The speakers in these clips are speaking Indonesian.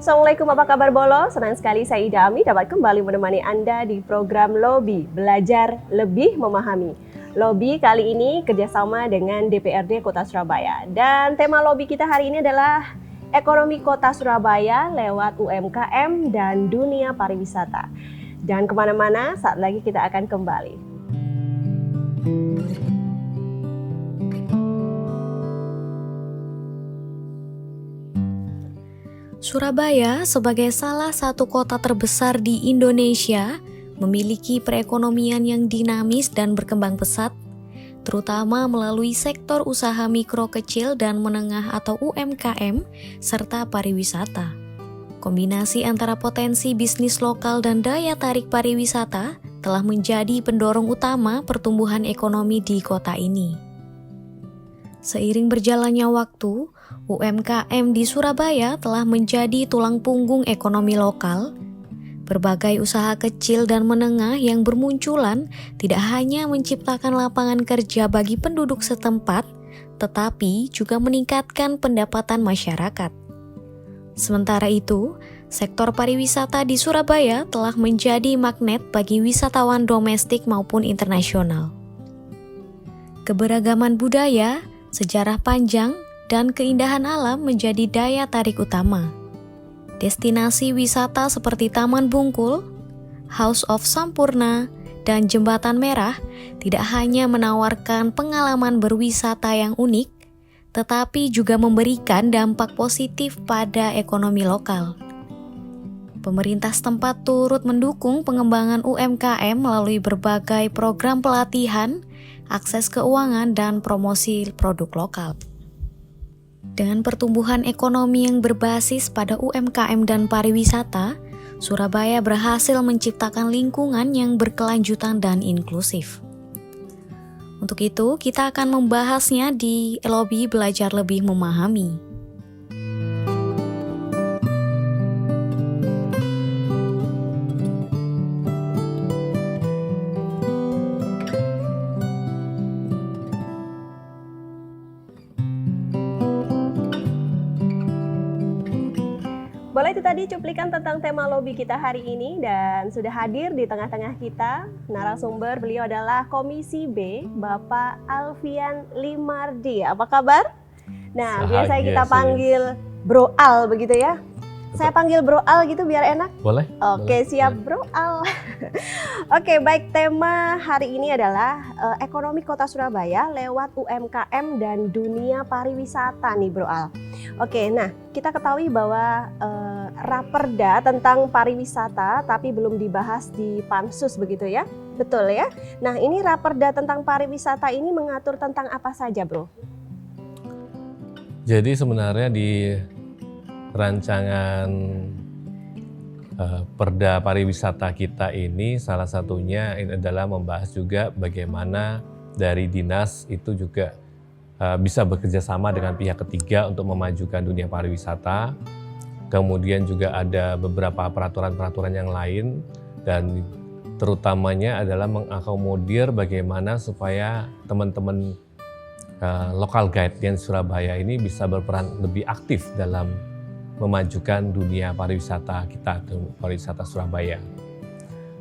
Assalamualaikum, apa kabar Bolo? Senang sekali saya Ida Ami dapat kembali menemani Anda di program Lobby, Belajar Lebih Memahami. Lobby kali ini kerjasama dengan DPRD Kota Surabaya. Dan tema lobby kita hari ini adalah Ekonomi Kota Surabaya lewat UMKM dan dunia pariwisata. Jangan kemana-mana, saat lagi kita akan kembali. Surabaya sebagai salah satu kota terbesar di Indonesia memiliki perekonomian yang dinamis dan berkembang pesat, terutama melalui sektor usaha mikro kecil dan menengah atau UMKM serta pariwisata. Kombinasi antara potensi bisnis lokal dan daya tarik pariwisata telah menjadi pendorong utama pertumbuhan ekonomi di kota ini. Seiring berjalannya waktu, UMKM di Surabaya telah menjadi tulang punggung ekonomi lokal. Berbagai usaha kecil dan menengah yang bermunculan tidak hanya menciptakan lapangan kerja bagi penduduk setempat, tetapi juga meningkatkan pendapatan masyarakat. Sementara itu, sektor pariwisata di Surabaya telah menjadi magnet bagi wisatawan domestik maupun internasional. Keberagaman budaya, sejarah panjang, dan keindahan alam menjadi daya tarik utama. Destinasi wisata seperti Taman Bungkul, House of Sampurna, dan Jembatan Merah tidak hanya menawarkan pengalaman berwisata yang unik, tetapi juga memberikan dampak positif pada ekonomi lokal. Pemerintah setempat turut mendukung pengembangan UMKM melalui berbagai program pelatihan, akses keuangan, dan promosi produk lokal. Dengan pertumbuhan ekonomi yang berbasis pada UMKM dan pariwisata, Surabaya berhasil menciptakan lingkungan yang berkelanjutan dan inklusif. Untuk itu, kita akan membahasnya di Lobby Belajar Lebih Memahami. Boleh itu tadi cuplikan tentang tema lobby kita hari ini, dan sudah hadir di tengah-tengah kita narasumber. Beliau adalah Komisi B, Bapak Alfian Limardi. Apa kabar? Nah, biasanya kita panggil Bro Al begitu ya. Saya panggil Bro Al gitu biar enak. Boleh. Oke, boleh, siap boleh. Bro Al. Oke, baik, tema hari ini adalah ekonomi Kota Surabaya lewat UMKM dan dunia pariwisata nih Bro Al. Oke, nah kita ketahui bahwa Raperda tentang pariwisata tapi belum dibahas di Pansus begitu ya, betul ya? Nah, ini Raperda tentang pariwisata ini mengatur tentang apa saja Bro? Jadi sebenarnya di rancangan Perda pariwisata kita ini salah satunya ini adalah membahas juga bagaimana dari dinas itu juga bisa bekerja sama dengan pihak ketiga untuk memajukan dunia pariwisata. Kemudian juga ada beberapa peraturan-peraturan yang lain, dan terutamanya adalah mengakomodir bagaimana supaya teman-teman local guidance Surabaya ini bisa berperan lebih aktif dalam memajukan dunia pariwisata kita, pariwisata Surabaya.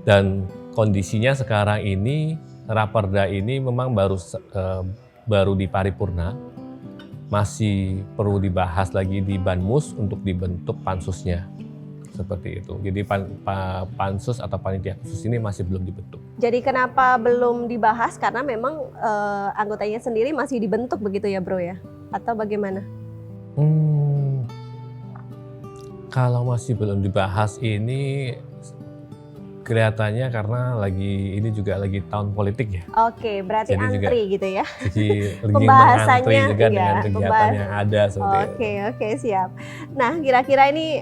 Dan kondisinya sekarang ini, Raperda ini memang baru di paripurna, masih perlu dibahas lagi di Banmus untuk dibentuk pansusnya, seperti itu. Jadi pansus atau panitia khusus ini masih belum dibentuk. Jadi kenapa belum dibahas? Karena memang anggotanya sendiri masih dibentuk begitu ya Bro ya? Atau bagaimana? Kalau masih belum dibahas ini kelihatannya karena ini juga lagi tahun politik ya. Oke, berarti Jadi antri gitu ya. Jadi Pembahasannya mengantri juga iya, dengan kegiatan yang ada seperti itu. Oke, siap. Nah, kira-kira ini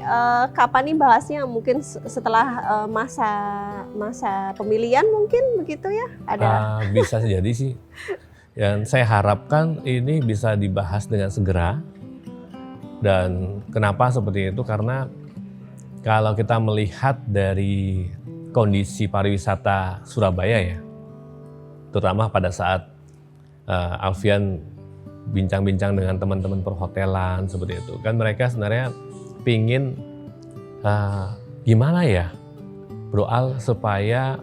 kapan nih bahasnya? Mungkin setelah masa pemilihan mungkin begitu ya? Ada Bisa jadi sih. Yang saya harapkan ini bisa dibahas dengan segera. Dan kenapa seperti itu? Karena kalau kita melihat dari kondisi pariwisata Surabaya ya, terutama pada saat Alfian bincang-bincang dengan teman-teman perhotelan seperti itu, kan mereka sebenarnya pingin gimana ya Bro Al supaya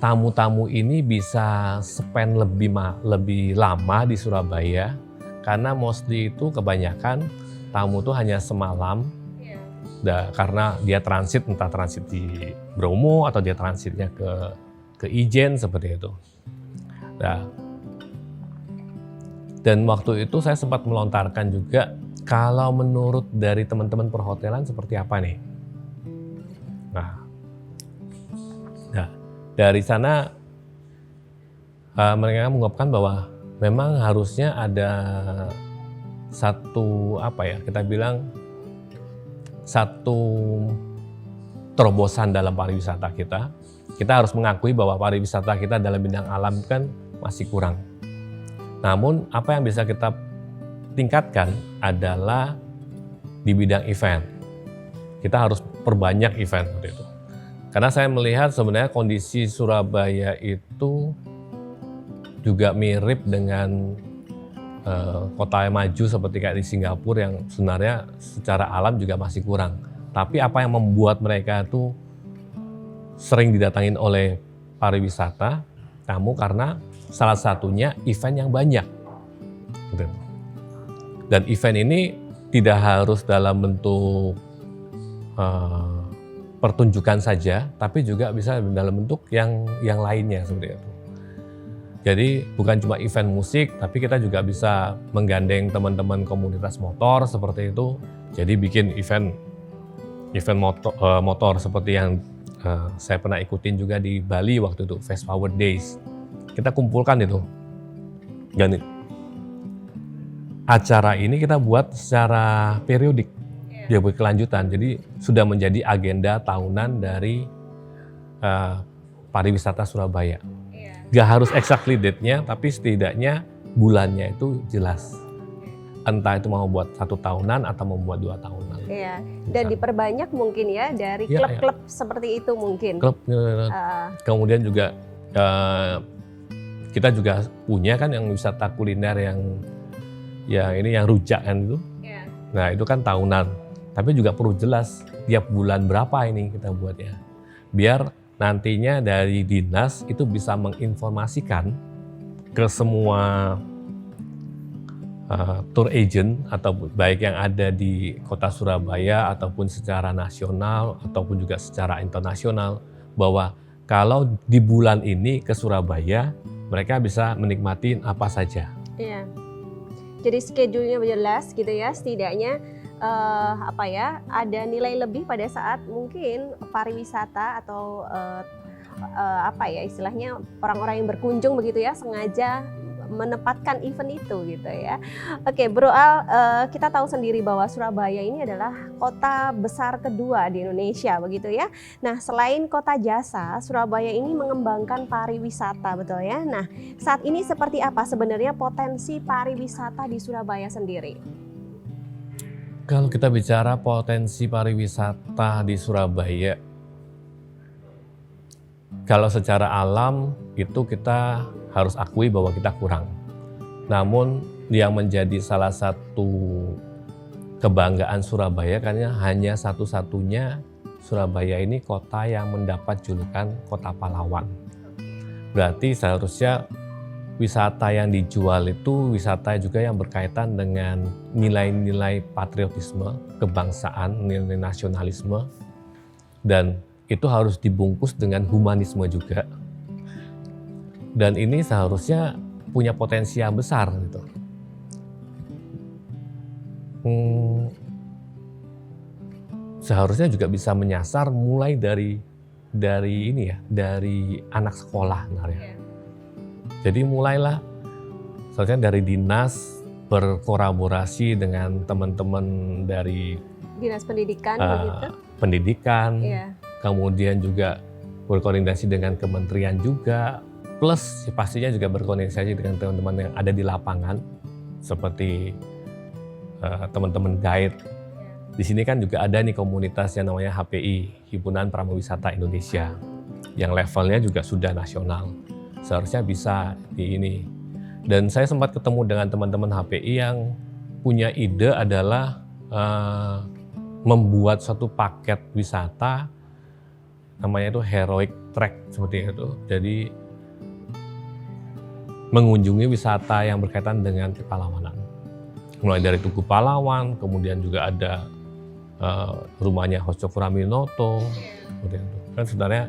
tamu-tamu ini bisa spend lebih lama di Surabaya, karena mostly itu kebanyakan tamu tuh hanya semalam. Karena dia transit, entah transit di Bromo atau dia transitnya ke Ijen seperti itu. Nah, dan waktu itu saya sempat melontarkan juga, kalau menurut dari teman-teman perhotelan seperti apa nih? Nah, dari sana mereka mengungkapkan bahwa memang harusnya ada satu kita bilang satu terobosan dalam pariwisata kita. Kita harus mengakui bahwa pariwisata kita dalam bidang alam kan masih kurang. Namun apa yang bisa kita tingkatkan adalah di bidang event. Kita harus perbanyak event seperti itu. Karena saya melihat sebenarnya kondisi Surabaya itu juga mirip dengan kota yang maju seperti kayak di Singapura yang sebenarnya secara alam juga masih kurang. Tapi apa yang membuat mereka itu sering didatangin oleh pariwisata tamu karena salah satunya event yang banyak. Dan event ini tidak harus dalam bentuk pertunjukan saja, tapi juga bisa dalam bentuk yang lainnya seperti itu. Jadi bukan cuma event musik, tapi kita juga bisa menggandeng teman-teman komunitas motor seperti itu. Jadi bikin event motor seperti yang saya pernah ikutin juga di Bali waktu itu, Fast Power Days. Kita kumpulkan itu. Dan acara ini kita buat secara periodik, dia berkelanjutan. Jadi sudah menjadi agenda tahunan dari pariwisata Surabaya. Gak harus exactly date-nya, tapi setidaknya bulannya itu jelas. Entah itu mau buat 1 tahunan atau mau buat 2 tahunan. Iya. Dan diperbanyak mungkin ya dari klub-klub seperti itu mungkin. Klub, kemudian juga kita juga punya kan yang wisata kuliner yang rujak kan itu. Nah itu kan tahunan. Tapi juga perlu jelas tiap bulan berapa ini kita buatnya. Biar nantinya dari dinas itu bisa menginformasikan ke semua tour agent atau baik yang ada di kota Surabaya ataupun secara nasional ataupun juga secara internasional bahwa kalau di bulan ini ke Surabaya mereka bisa menikmati apa saja. Iya. Jadi schedule-nya jelas gitu ya, setidaknya ada nilai lebih pada saat mungkin pariwisata atau istilahnya orang-orang yang berkunjung begitu ya, sengaja menempatkan event itu gitu ya. Oke, Bro Al, kita tahu sendiri bahwa Surabaya ini adalah kota besar kedua di Indonesia begitu ya. Nah, selain kota jasa, Surabaya ini mengembangkan pariwisata, betul ya. Nah, saat ini seperti apa sebenarnya potensi pariwisata di Surabaya sendiri? Kalau kita bicara potensi pariwisata di Surabaya, kalau secara alam itu kita harus akui bahwa kita kurang. Namun yang menjadi salah satu kebanggaan Surabaya karena hanya satu-satunya Surabaya ini kota yang mendapat julukan kota pahlawan. Berarti seharusnya wisata yang dijual itu wisata juga yang berkaitan dengan nilai-nilai patriotisme, kebangsaan, nilai nasionalisme, dan itu harus dibungkus dengan humanisme juga. Dan ini seharusnya punya potensi yang besar gitu. Seharusnya juga bisa menyasar mulai dari anak sekolah sebenarnya. Jadi mulailah, seharusnya dari dinas berkolaborasi dengan teman-teman dari dinas pendidikan begitu. Pendidikan, kemudian juga berkoordinasi dengan kementerian juga, plus pastinya juga berkoordinasi dengan teman-teman yang ada di lapangan, seperti teman-teman guide. Di sini kan juga ada nih komunitas yang namanya HPI, Himpunan Pramuwisata Indonesia, yang levelnya juga sudah nasional. Seharusnya bisa di ini. Dan saya sempat ketemu dengan teman-teman HPI yang punya ide adalah membuat suatu paket wisata namanya itu heroic trek seperti itu. Jadi mengunjungi wisata yang berkaitan dengan kepahlawanan. Mulai dari Tugu Pahlawan, kemudian juga ada rumahnya Hojo Furaminoto, seperti itu. Kan sebenarnya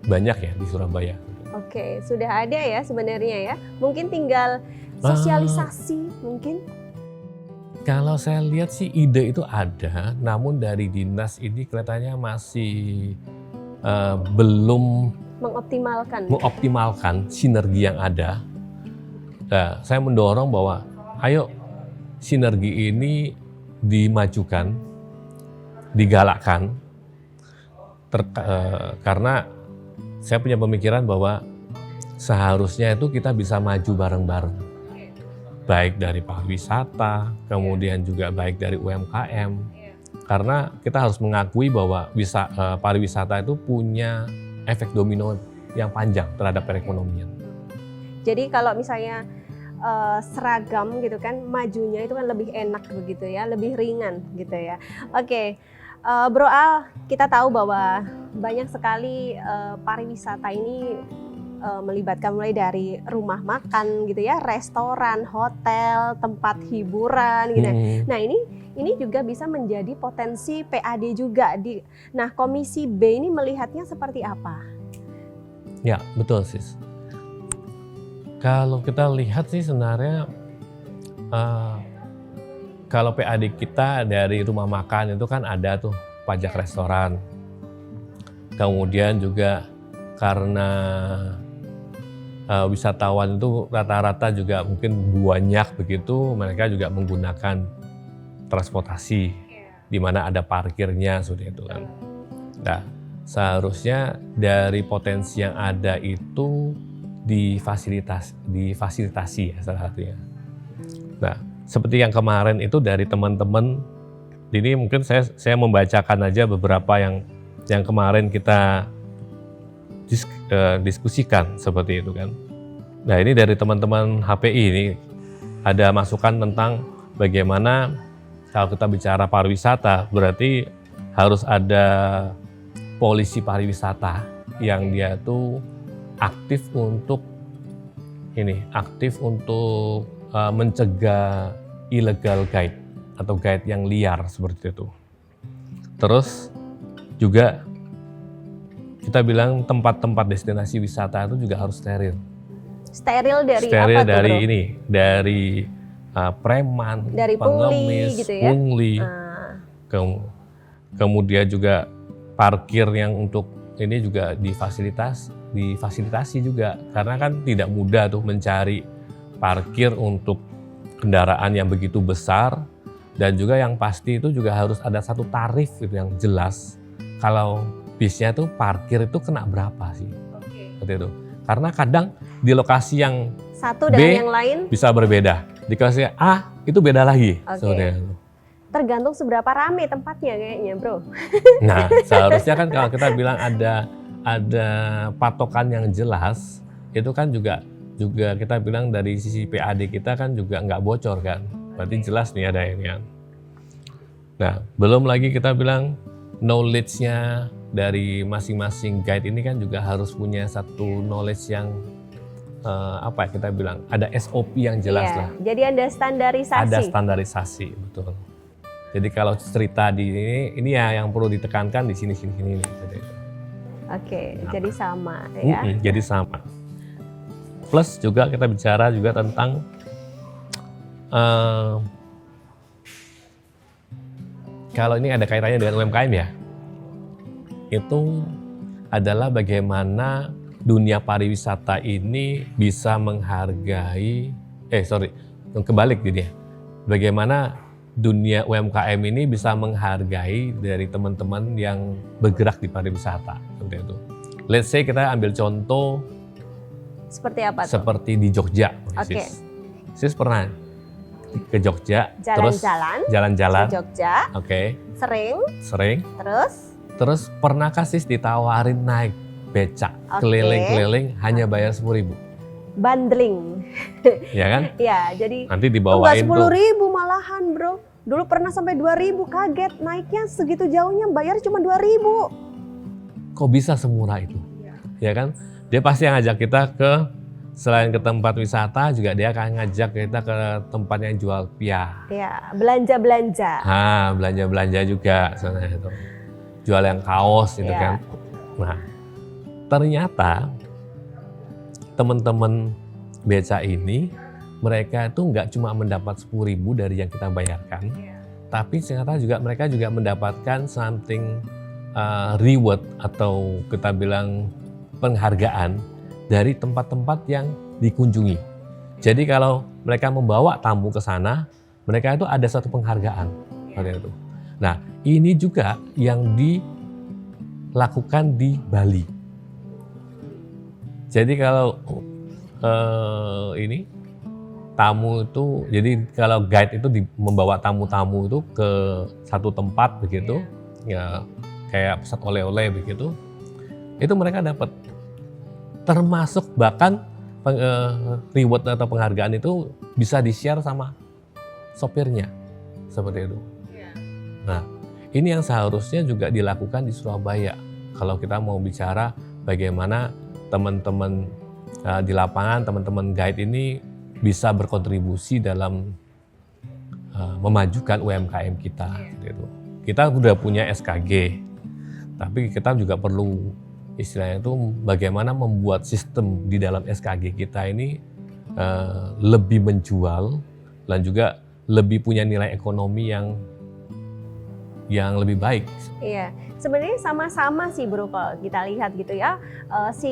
banyak ya di Surabaya. Oke, sudah ada ya sebenarnya ya. Mungkin tinggal sosialisasi mungkin. Kalau saya lihat sih ide itu ada, namun dari dinas ini kelihatannya masih belum mengoptimalkan sinergi yang ada. Nah, saya mendorong bahwa ayo sinergi ini dimajukan, digalakkan, karena saya punya pemikiran bahwa seharusnya itu kita bisa maju bareng-bareng. Baik dari pariwisata, kemudian juga baik dari UMKM. Karena kita harus mengakui bahwa pariwisata itu punya efek domino yang panjang terhadap perekonomian. Jadi kalau misalnya seragam gitu kan, majunya itu kan lebih enak begitu ya, lebih ringan gitu ya. Oke, Bro Al, kita tahu bahwa banyak sekali pariwisata ini melibatkan mulai dari rumah makan gitu ya, restoran, hotel, tempat hiburan gitu. Nah ini juga bisa menjadi potensi PAD juga. Nah Komisi B ini melihatnya seperti apa? Ya betul sis. Kalau kita lihat sih sebenarnya kalau PAD kita dari rumah makan itu kan ada tuh pajak restoran. Kemudian juga karena wisatawan itu rata-rata juga mungkin banyak begitu, mereka juga menggunakan transportasi di mana ada parkirnya seperti itu kan. Nah, seharusnya dari potensi yang ada itu difasilitasi ya salah satunya. Nah, seperti yang kemarin itu dari teman-teman, ini mungkin saya membacakan aja beberapa yang kemarin kita diskusikan seperti itu kan. Nah, ini dari teman-teman HPI ini ada masukan tentang bagaimana kalau kita bicara pariwisata berarti harus ada polisi pariwisata yang dia tuh aktif untuk mencegah illegal guide atau guide yang liar seperti itu. Terus juga kita bilang tempat-tempat destinasi wisata itu juga harus steril. Steril dari steril apa tuh, dari Bro? Dari preman, dari pengemis, gitu ya? pungli. Kemudian juga parkir yang untuk ini juga difasilitasi juga, karena kan tidak mudah tuh mencari parkir untuk kendaraan yang begitu besar, dan juga yang pasti itu juga harus ada satu tarif gitu yang jelas. Kalau bisnya tuh parkir itu kena berapa sih? Seperti itu. Karena kadang di lokasi yang satu B dengan yang lain bisa berbeda. Di lokasi A itu beda lagi. Oke. Tergantung seberapa rame tempatnya kayaknya, Bro. Nah, seharusnya kan kalau kita bilang ada patokan yang jelas, itu kan juga kita bilang dari sisi PAD kita kan juga nggak bocor kan. Berarti jelas nih ada ini kan. Nah, belum lagi kita bilang knowledge-nya dari masing-masing guide ini kan juga harus punya satu knowledge yang kita bilang ada SOP yang jelas lah. Jadi ada standarisasi. Ada standarisasi, betul. Jadi kalau cerita di ini ya yang perlu ditekankan di sini. Oke, jadi sama ya. Jadi sama. Plus juga kita bicara juga tentang kalau ini ada kaitannya dengan UMKM ya. Itu adalah bagaimana dunia pariwisata ini bisa menghargai, kebalik gitu ya. Bagaimana dunia UMKM ini bisa menghargai dari teman-teman yang bergerak di pariwisata seperti itu. Let's say kita ambil contoh seperti apa tuh? Seperti di Jogja. Oke. Sis pernah ke Jogja, jalan-jalan ke Jogja. Oke. Sering. Terus pernahkah sis ditawarin naik becak keliling-keliling hanya bayar 10.000? bundling. ya kan? Ya, jadi Nanti enggak dibawain 10.000 tuh. malahan, Bro. Dulu pernah sampai 2.000, kaget naiknya segitu jauhnya, bayar cuma 2.000. Kok bisa semurah itu? Ya kan? Dia pasti ngajak kita ke, selain ke tempat wisata juga dia akan ngajak kita ke tempat yang jual piah. Ya, belanja-belanja. Nah, belanja-belanja juga sana itu. Jual yang kaos gitu Ya. kan. Nah, ternyata teman-teman beca ini mereka itu nggak cuma mendapat 10.000 dari yang kita bayarkan, tapi ternyata juga mereka juga mendapatkan something reward atau kita bilang penghargaan dari tempat-tempat yang dikunjungi. Jadi kalau mereka membawa tamu ke sana, mereka itu ada satu penghargaan. Seperti itu. Nah, ini juga yang dilakukan di Bali. Jadi kalau ini tamu itu, jadi kalau guide itu membawa tamu-tamu itu ke satu tempat begitu, ya kayak pusat oleh-oleh begitu, itu mereka dapat. Termasuk bahkan reward atau penghargaan itu bisa di-share sama sopirnya, seperti itu. Nah, ini yang seharusnya juga dilakukan di Surabaya. Kalau kita mau bicara bagaimana teman-teman di lapangan, teman-teman guide ini bisa berkontribusi dalam memajukan UMKM kita. Gitu. Kita sudah punya SKG, tapi kita juga perlu istilahnya itu bagaimana membuat sistem di dalam SKG kita ini lebih menjual dan juga lebih punya nilai ekonomi yang lebih baik. Iya, sebenarnya sama-sama sih Bro kalau kita lihat gitu ya, si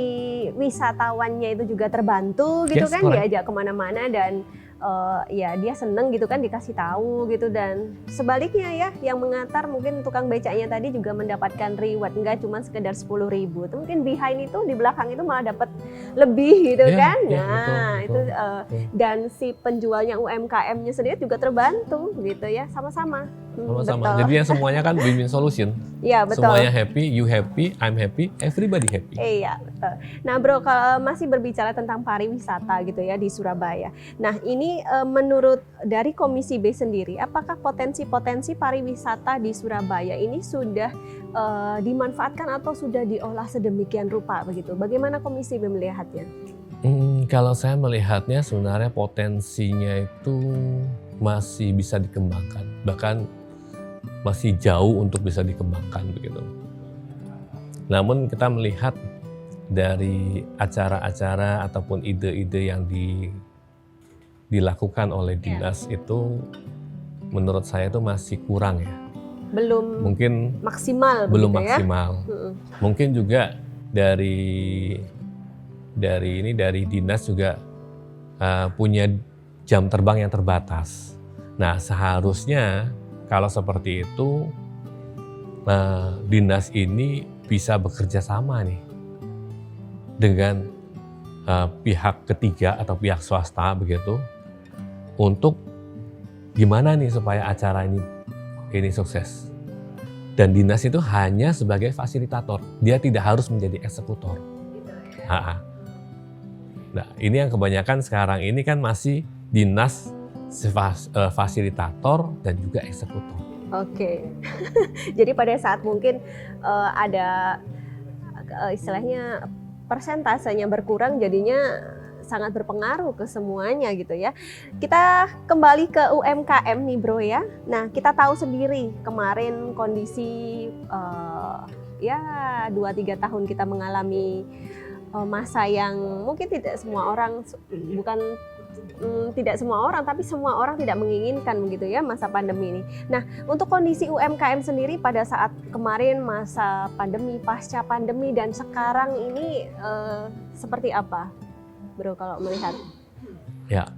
wisatawannya itu juga terbantu gitu Yes, kan, correct. diajak kemana-mana dan ya dia seneng gitu kan dikasih tahu gitu, dan sebaliknya ya yang mengantar mungkin tukang becaknya tadi juga mendapatkan reward, nggak cuma sekedar 10.000, itu mungkin behind itu di belakang itu malah dapat lebih gitu Iya, kan. iya, Nah betul, itu betul. dan si penjualnya UMKM-nya sendiri juga terbantu gitu ya, sama-sama. Sama-sama. Betul. Jadinya semuanya kan win-win solution. Iya betul. Semuanya happy, you happy, I'm happy, everybody happy. Iya, betul. Nah, Bro, kalau masih berbicara tentang pariwisata gitu ya di Surabaya. Nah, ini menurut dari Komisi B sendiri, apakah potensi-potensi pariwisata di Surabaya ini sudah dimanfaatkan atau sudah diolah sedemikian rupa begitu? Bagaimana Komisi B melihatnya? Kalau saya melihatnya sebenarnya potensinya itu masih bisa dikembangkan, bahkan masih jauh untuk bisa dikembangkan begitu. Namun kita melihat dari acara-acara ataupun ide-ide yang dilakukan oleh dinas itu menurut saya itu masih kurang ya. Belum Mungkin maksimal belum begitu ya? maksimal. Mungkin juga dari dinas juga punya jam terbang yang terbatas. Nah, seharusnya kalau seperti itu dinas ini bisa bekerja sama nih dengan pihak ketiga atau pihak swasta begitu, untuk gimana nih supaya acara ini sukses. Dan dinas itu hanya sebagai fasilitator, dia tidak harus menjadi eksekutor. Nah, ini yang kebanyakan sekarang ini kan masih dinas fasilitator dan juga eksekutor. Oke. Jadi pada saat mungkin ada istilahnya persentasenya berkurang, jadinya sangat berpengaruh ke semuanya gitu ya. Kita kembali ke UMKM nih Bro ya. Nah, kita tahu sendiri kemarin kondisi ya 2-3 tahun kita mengalami masa yang mungkin tidak semua orang, tidak semua orang, tapi semua orang tidak menginginkan begitu ya, masa pandemi ini. Nah, untuk kondisi UMKM sendiri pada saat kemarin masa pandemi, pasca pandemi, dan sekarang ini seperti apa, Bro, kalau melihat? Ya,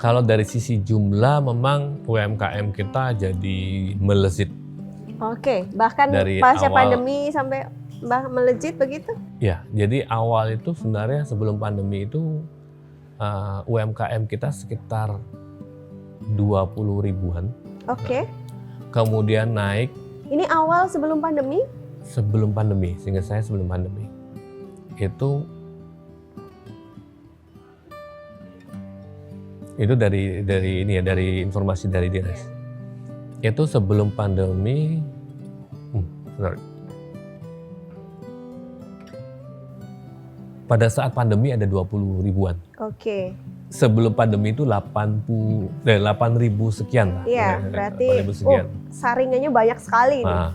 kalau dari sisi jumlah memang UMKM kita jadi melejit. Oke, bahkan Dari pasca awal- pandemi sampai melejit begitu? Ya, jadi awal itu sebenarnya sebelum pandemi itu UMKM kita sekitar 20 ribuan. Oke. Kemudian naik Ini awal sebelum pandemi? sebelum pandemi, sehingga saya sebelum pandemi. Itu Itu dari ini ya, dari informasi dari dinas. Itu sebelum pandemi, sorry. Pada saat pandemi ada 20 ribuan. Oke. Sebelum pandemi itu 8.000 sekian lah. Iya, berarti 8.000 sekian. saringannya banyak sekali nih. Nah,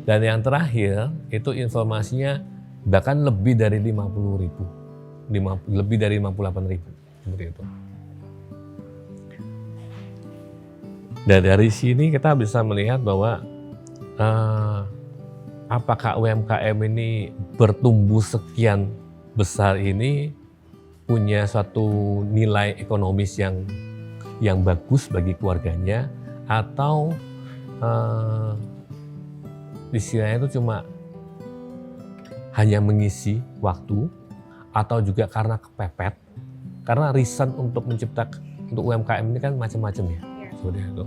dan yang terakhir itu informasinya bahkan lebih dari 50 ribu. Lebih dari 58 ribu. Seperti itu. Dan dari sini kita bisa melihat bahwa apakah UMKM ini bertumbuh sekian besar ini punya suatu nilai ekonomis yang bagus bagi keluarganya, atau istilahnya itu cuma hanya mengisi waktu, atau juga karena kepepet, karena reason untuk menciptakan untuk UMKM ini kan macam-macam ya. Seperti itu.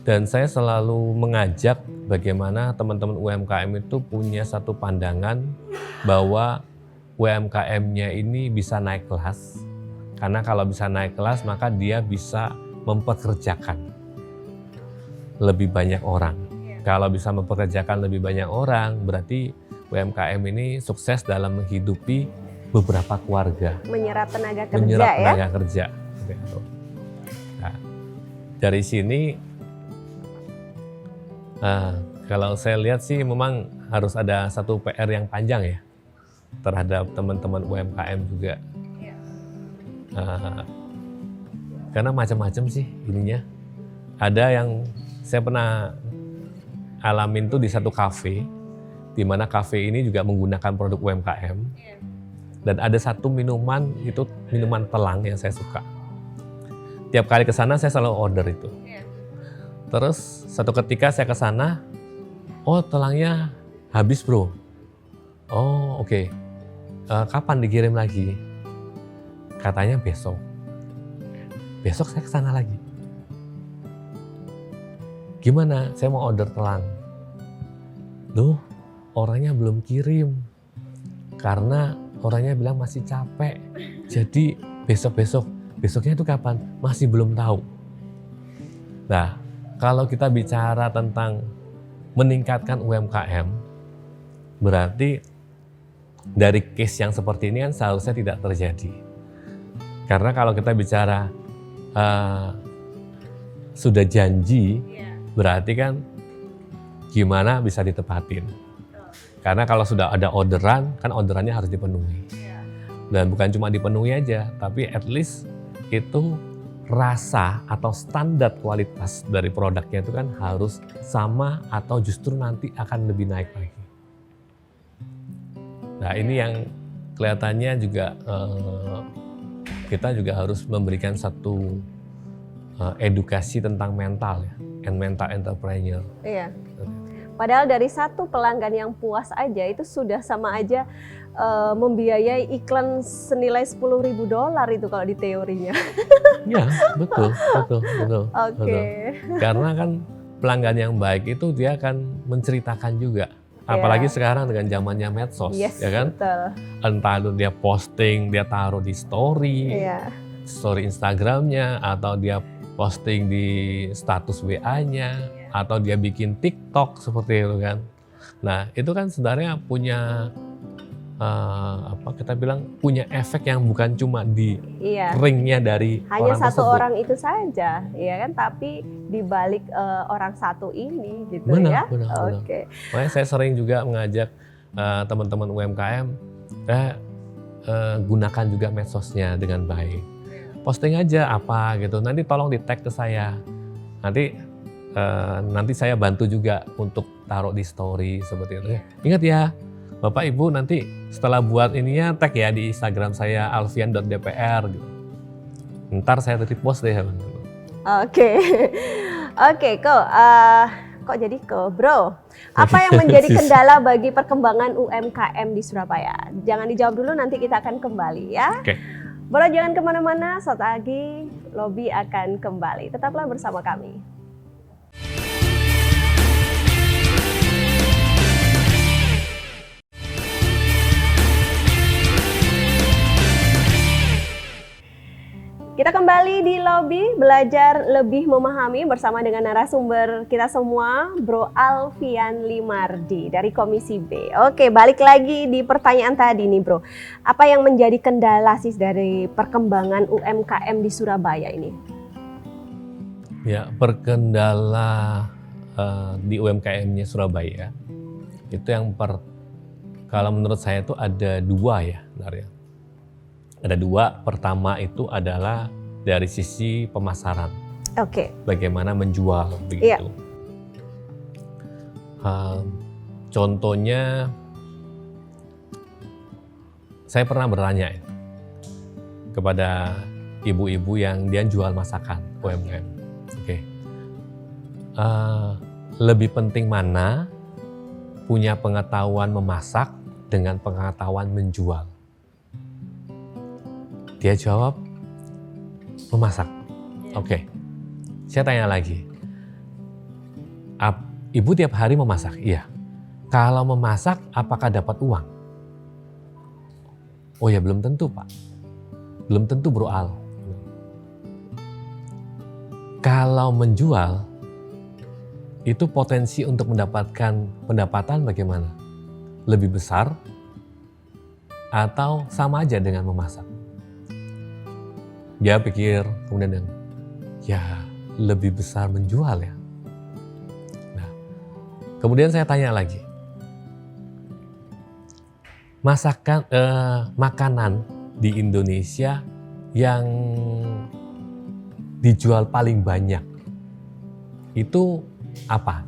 Dan saya selalu mengajak bagaimana teman-teman UMKM itu punya satu pandangan bahwa UMKM-nya ini bisa naik kelas. Karena kalau bisa naik kelas maka dia bisa mempekerjakan lebih banyak orang. Kalau bisa mempekerjakan lebih banyak orang berarti UMKM ini sukses dalam menghidupi beberapa keluarga. Menyerap tenaga kerja Menyerap ya. tenaga kerja. Nah, dari sini kalau saya lihat sih memang harus ada satu PR yang panjang ya terhadap teman-teman UMKM juga. Karena macam-macam sih ininya. Ada yang saya pernah alamin tuh di satu kafe, di mana kafe ini juga menggunakan produk UMKM. Dan ada satu minuman, itu minuman telang yang saya suka. Tiap kali ke sana saya selalu order itu. Terus satu ketika saya ke sana, oh telangnya habis bro. Oh oke. Kapan dikirim lagi? Katanya besok. Besok saya ke sana lagi. Gimana? Saya mau order telang. Loh, orangnya belum kirim. Karena orangnya bilang masih capek. Jadi besok-besok. Besoknya itu kapan? Masih belum tahu. Nah, kalau kita bicara tentang meningkatkan UMKM, berarti dari case yang seperti ini kan seharusnya tidak terjadi. Karena kalau kita bicara sudah janji, berarti kan gimana bisa ditepatin. Karena kalau sudah ada orderan, kan orderannya harus dipenuhi. Dan bukan cuma dipenuhi aja, tapi at least itu rasa atau standar kualitas dari produknya itu kan harus sama atau justru nanti akan lebih naik lagi. Nah ini yang kelihatannya juga kita juga harus memberikan satu edukasi tentang mental ya, and mental entrepreneur. Iya. Padahal dari satu pelanggan yang puas aja itu sudah sama aja membiayai iklan senilai $10.000 itu kalau di teorinya. Ya betul. Oke. Karena kan pelanggan yang baik itu dia akan menceritakan juga. Apalagi sekarang dengan zamannya medsos, Yes, ya kan? betul. Entah itu dia posting, dia taruh di story, Iya. story Instagramnya, atau dia posting di status WA-nya, atau dia bikin TikTok seperti itu kan. Nah itu kan sebenarnya punya kita bilang punya efek yang bukan cuma di Iya. ringnya dari Hanya orang satu tersebut. orang itu saja, ya kan? Tapi di balik orang satu ini, gitu ya. Benar. Oke. Makanya saya sering juga mengajak teman-teman UMKM, gunakan juga medsosnya dengan baik. Posting aja apa gitu, nanti tolong di tag ke saya. Nanti saya bantu juga untuk taruh di story seperti itu. Ingat ya, Bapak Ibu nanti setelah buat ininya tag ya di Instagram saya alfian.dpr gitu. Ntar saya repost deh. Oke, kok jadi bro? Apa yang menjadi kendala bagi perkembangan UMKM di Surabaya? Jangan dijawab dulu, nanti kita akan kembali ya. Oke. Bro jangan kemana-mana, saat lagi Lobby akan kembali. Tetaplah bersama kami. Kita kembali di Lobby belajar lebih memahami bersama dengan narasumber kita semua, Bro Alfian Limardi dari Komisi B. Oke, balik lagi di pertanyaan tadi nih Bro. Apa yang menjadi kendala sih dari perkembangan UMKM di Surabaya ini? Ya, perkendala di UMKM-nya Surabaya itu kalau menurut saya itu ada dua ya sebenarnya. Ada dua. Pertama itu adalah dari sisi pemasaran. Oke. Bagaimana menjual begitu. Contohnya, saya pernah bertanya kepada ibu-ibu yang dia jual masakan UMKM. Oke. Lebih penting mana punya pengetahuan memasak dengan pengetahuan menjual? Dia jawab, memasak. Oke. Saya tanya lagi. Ibu tiap hari memasak? Iya. Kalau memasak, apakah dapat uang? Oh ya, belum tentu Pak. Belum tentu Bro Al. Kalau menjual, itu potensi untuk mendapatkan pendapatan bagaimana? Lebih besar atau sama aja dengan memasak? Dia pikir, kemudian ya lebih besar menjual ya. Nah, kemudian saya tanya lagi, makanan di Indonesia yang dijual paling banyak itu apa?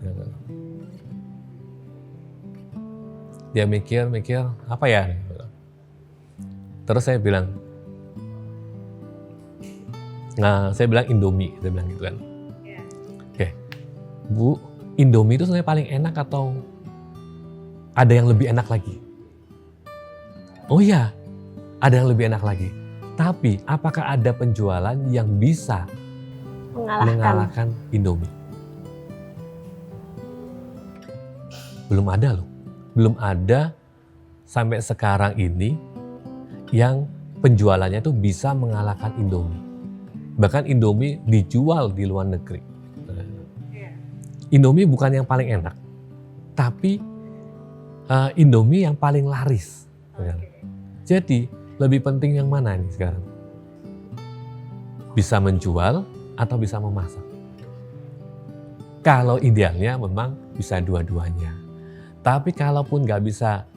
Dia mikir apa ya? Terus saya bilang, saya bilang Indomie, saya bilang gitu kan. Oke, Bu, Indomie itu sebenarnya paling enak atau ada yang lebih enak lagi? Oh iya, ada yang lebih enak lagi. Tapi apakah ada penjualan yang bisa mengalahkan Indomie? Belum ada loh. Belum ada sampai sekarang ini yang penjualannya itu bisa mengalahkan Indomie. Bahkan Indomie dijual di luar negeri. Indomie bukan yang paling enak, tapi Indomie yang paling laris. Jadi lebih penting yang mana nih sekarang? Bisa menjual atau bisa memasak? Kalau idealnya memang bisa dua-duanya. Tapi kalaupun nggak bisa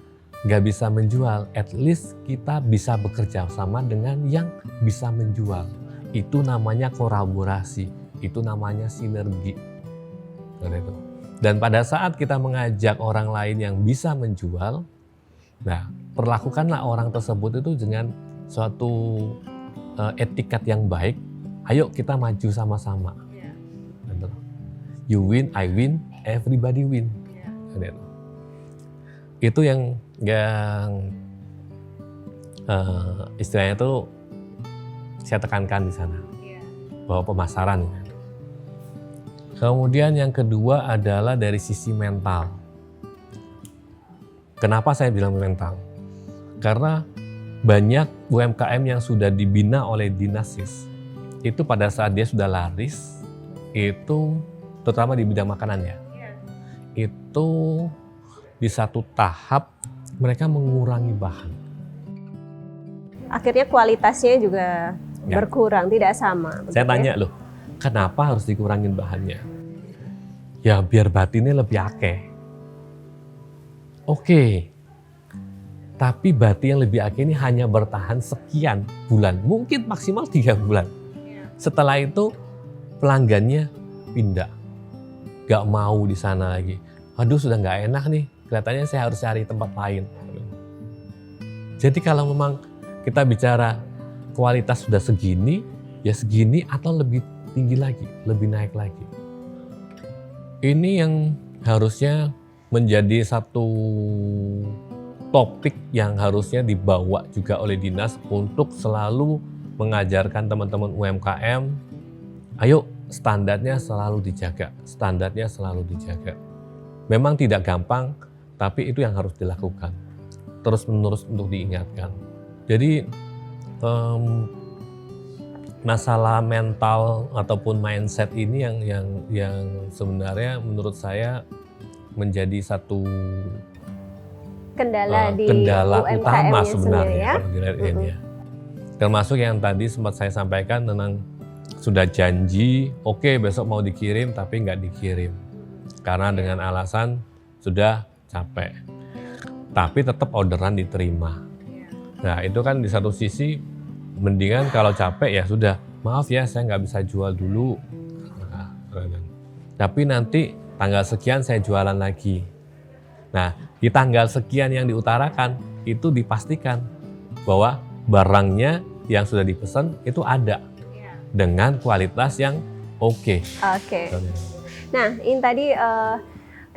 menjual, at least kita bisa bekerja sama dengan yang bisa menjual. Itu namanya kolaborasi, itu namanya sinergi. Dan pada saat kita mengajak orang lain yang bisa menjual, nah perlakukanlah orang tersebut itu dengan suatu etikat yang baik. Ayo kita maju sama-sama. You win, I win, everybody win. Itu yang istilahnya itu saya tekankan di sana, bahwa pemasaran. Kemudian yang kedua adalah dari sisi mental. Kenapa saya bilang mental? Karena banyak UMKM yang sudah dibina oleh Dinasis, itu pada saat dia sudah laris, itu terutama di bidang makanan ya, itu di satu tahap mereka mengurangi bahan. Akhirnya kualitasnya juga berkurang, tidak sama. Saya tanya loh, kenapa harus dikurangin bahannya? Ya biar batinnya lebih akeh. Oke, tapi bati yang lebih akeh ini hanya bertahan sekian bulan, mungkin maksimal 3 bulan. Setelah itu pelanggannya pindah, gak mau di sana lagi. Aduh sudah gak enak nih, kelihatannya saya harus cari tempat lain. Jadi kalau memang kita bicara kualitas sudah segini, ya segini atau lebih tinggi lagi, lebih naik lagi. Ini yang harusnya menjadi satu topik yang harusnya dibawa juga oleh dinas untuk selalu mengajarkan teman-teman UMKM, ayo standarnya selalu dijaga, standarnya selalu dijaga. Memang tidak gampang, tapi itu yang harus dilakukan, terus-menerus untuk diingatkan. Jadi masalah mental ataupun mindset ini yang sebenarnya menurut saya menjadi satu Kendala di kendala utama UMKM-nya sendiri sebenarnya ya. kalau dilihat ini ya. Termasuk yang tadi sempat saya sampaikan tentang sudah janji, oke besok mau dikirim tapi nggak dikirim karena dengan alasan sudah capek. Tapi tetap orderan diterima. Nah itu kan di satu sisi mendingan kalau capek ya sudah, maaf ya saya nggak bisa jual dulu. Nah, tapi nanti tanggal sekian saya jualan lagi. Nah di tanggal sekian yang diutarakan itu dipastikan bahwa barangnya yang sudah dipesan itu ada dengan kualitas yang oke. Oke. Nah ini tadi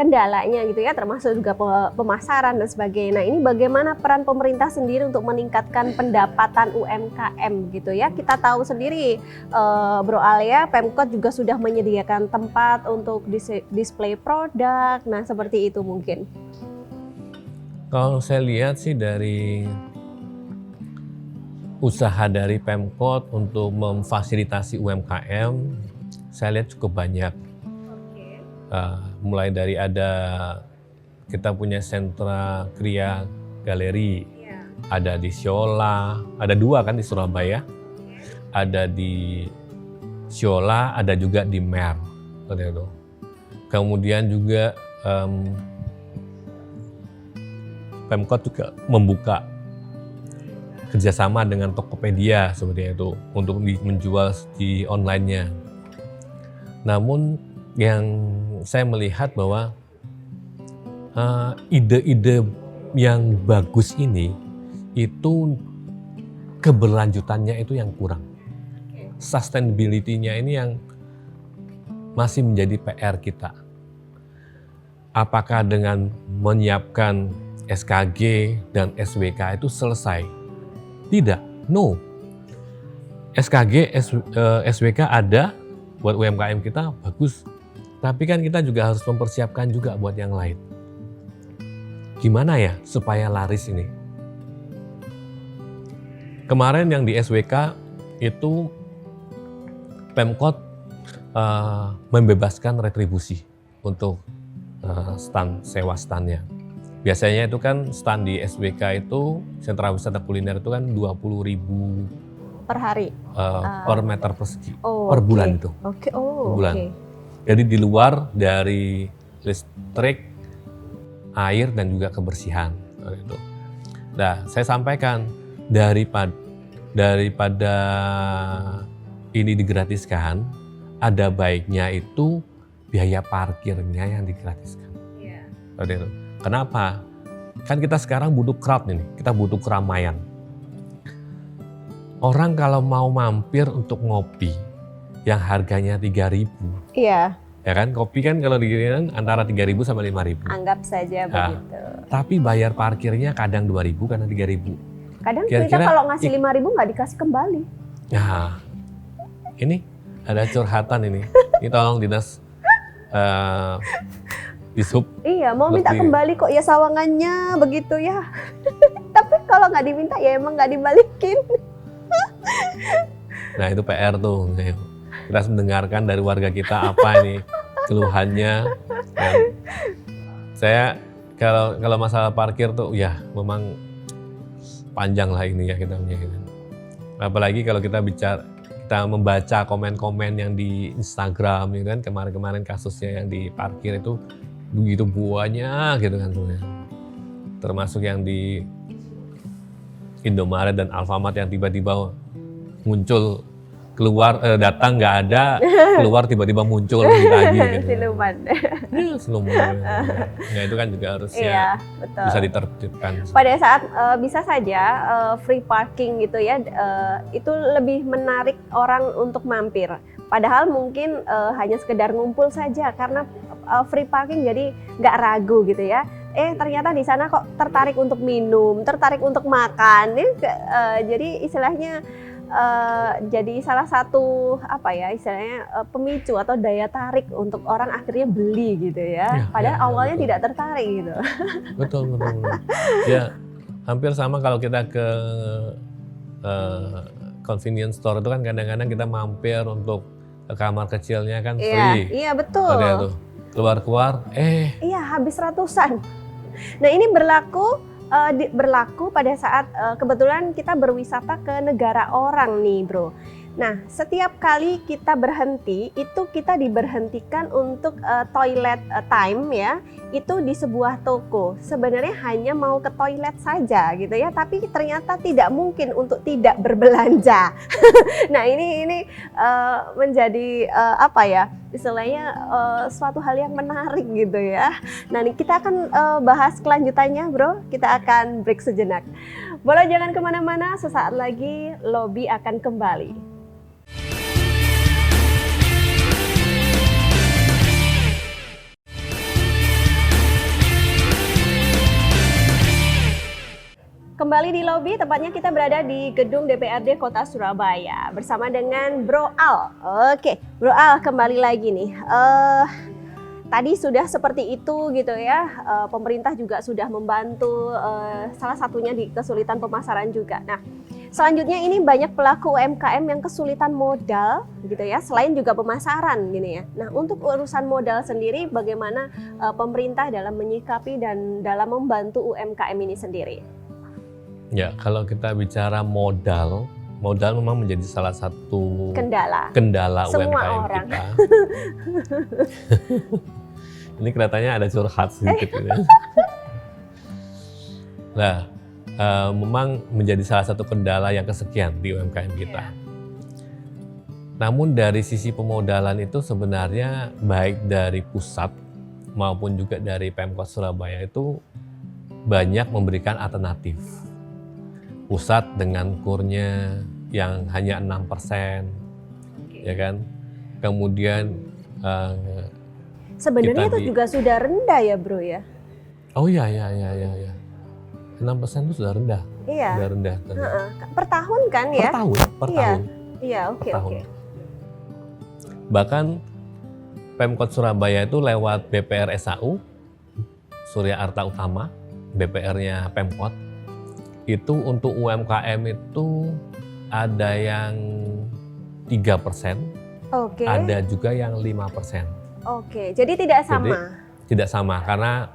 kendalanya gitu ya, termasuk juga pemasaran dan sebagainya. Nah ini bagaimana peran pemerintah sendiri untuk meningkatkan pendapatan UMKM gitu ya. Kita tahu sendiri Bro Al ya, Pemkot juga sudah menyediakan tempat untuk display produk. Nah seperti itu mungkin. Kalau saya lihat sih dari usaha dari Pemkot untuk memfasilitasi UMKM, saya lihat cukup banyak. Mulai dari kita punya sentra Kria Galeri, ada di Siola, ada 2 kan di Surabaya, ada di Siola, ada juga di Mer. Kemudian juga Pemkot juga membuka kerjasama dengan Tokopedia seperti itu untuk menjual di online-nya. Namun yang saya melihat bahwa ide-ide yang bagus ini itu keberlanjutannya itu yang kurang. Sustainability-nya ini yang masih menjadi PR kita. Apakah dengan menyiapkan SKG dan SWK itu selesai? Tidak, no. SKG, SWK ada buat UMKM kita bagus. Tapi kan kita juga harus mempersiapkan juga buat yang lain. Gimana ya supaya laris ini? Kemarin yang di SWK itu Pemkot membebaskan retribusi untuk sewa standnya. Biasanya itu kan stand di SWK itu, sentra wisata kuliner itu kan 20.000 Per hari? per meter persegi, Oh, per bulan itu. Oke, Per oh bulan. oke. Jadi di luar dari listrik, air dan juga kebersihan. Gitu. Nah, saya sampaikan daripada ini digratiskan, ada baiknya itu biaya parkirnya yang digratiskan. Gitu. Kenapa? Kan kita sekarang butuh crowd ini, kita butuh keramaian. Orang kalau mau mampir untuk ngopi yang harganya 3.000. Iya. Ya kan, kopi kan kalau dikirim antara 3.000 sampai 5.000. Anggap saja begitu. Tapi bayar parkirnya kadang 2.000 karena 3.000. Kadang kita Kira-kira kalau ngasih 5.000 nggak dikasih kembali. Nah, ini ada curhatan ini. Ini tolong dinas Dishub. Iya, mau minta Lebih. kembali kok ya sawangannya begitu ya. Tapi kalau nggak diminta ya emang nggak dibalikin. Nah itu PR tuh. Kita harus mendengarkan dari warga kita apa ini keluhannya. Dan saya kalau masalah parkir tuh ya memang panjang lah ini ya kita punya. Apalagi kalau kita membaca komen-komen yang di Instagram gitu kan, kemarin-kemarin kasusnya yang di parkir itu begitu banyak gitu kan sebenarnya. Termasuk yang di Indomaret dan Alfamart yang tiba-tiba muncul datang nggak ada, keluar tiba-tiba muncul lagi gitu. Siluman. Siluman. Nah itu kan juga harusnya Iya, betul. bisa ditertibkan. Pada saat bisa saja free parking gitu ya, itu lebih menarik orang untuk mampir. Padahal mungkin hanya sekedar ngumpul saja karena free parking jadi nggak ragu gitu ya. Ternyata di sana kok tertarik untuk minum, tertarik untuk makan. Jadi istilahnya jadi salah satu pemicu atau daya tarik untuk orang akhirnya beli gitu ya. Padahal awalnya betul. tidak tertarik gitu. Betul. Ya hampir sama kalau kita ke convenience store itu kan kadang-kadang kita mampir untuk ke kamar kecilnya kan Iya, free. iya betul. Ada tuh keluar-keluar, Iya, habis ratusan. Nah, ini berlaku pada saat kebetulan kita berwisata ke negara orang nih, Bro. Nah, setiap kali kita berhenti, itu kita diberhentikan untuk toilet time ya, itu di sebuah toko. Sebenarnya hanya mau ke toilet saja gitu ya, tapi ternyata tidak mungkin untuk tidak berbelanja. Nah, ini menjadi apa ya? Istilahnya suatu hal yang menarik gitu ya. Nah, ini kita akan bahas kelanjutannya, Bro. Kita akan break sejenak. Boleh jangan kemana-mana, sesaat lagi Lobby akan kembali. Kembali di Lobby, tepatnya kita berada di gedung DPRD Kota Surabaya bersama dengan Bro Al. Oke, Bro Al kembali lagi nih. Tadi sudah seperti itu gitu ya, pemerintah juga sudah membantu, salah satunya di kesulitan pemasaran juga. Nah, selanjutnya ini banyak pelaku UMKM yang kesulitan modal gitu ya, selain juga pemasaran gini ya. Nah, untuk urusan modal sendiri bagaimana pemerintah dalam menyikapi dan dalam membantu UMKM ini sendiri? ya kalau kita bicara modal memang menjadi salah satu kendala semua UMKM orang. kita. Ini kelihatannya ada curhat sedikit gitu ya. Nah, memang menjadi salah satu kendala yang kesekian di UMKM kita. Namun dari sisi pemodalan itu sebenarnya baik dari pusat maupun juga dari Pemkot Surabaya itu banyak memberikan alternatif. Pusat dengan kurnya yang hanya 6%, ya kan. Kemudian sebenarnya itu juga sudah rendah ya, Bro ya. Oh iya. 6% itu sudah rendah. Iya. Sudah rendah. Per tahun kan ya? Per tahun. Iya, oke. Bahkan Pemkot Surabaya itu lewat BPR SAU, Surya Arta Utama, BPR-nya Pemkot, itu untuk UMKM itu ada yang 3%, ada juga yang 5%. Oke, jadi tidak sama. Jadi, tidak sama karena